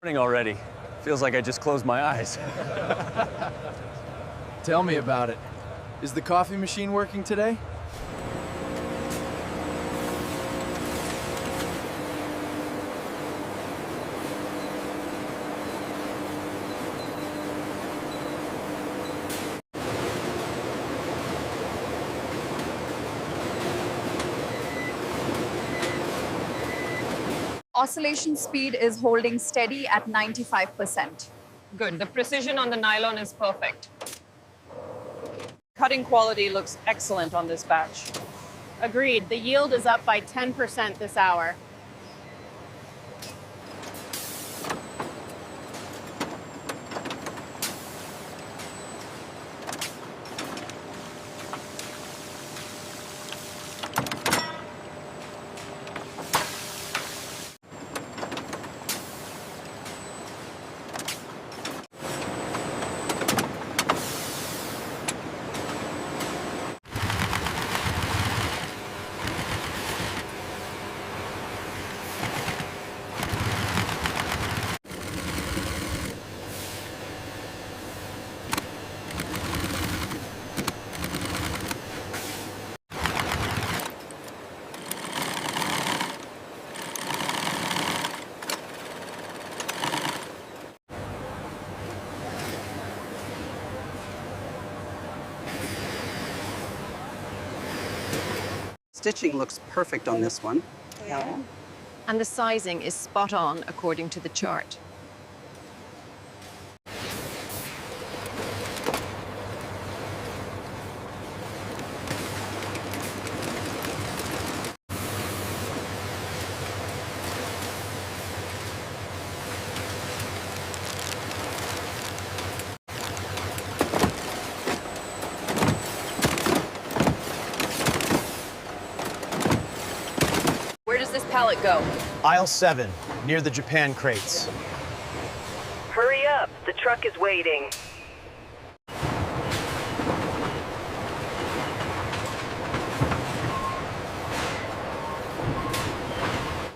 Morning already. Feels like I just closed my eyes. Tell me about it. Is the coffee machine working today? Oscillation speed is holding steady at 95%. Good. The precision on the nylon is perfect. Cutting quality looks excellent on this batch. Agreed. The yield is up by 10% this hour. Stitching looks perfect on this one. And the sizing is spot on according to the chart. Where does this pallet go? Aisle 7, near the Japan crates. Hurry up, the truck is waiting.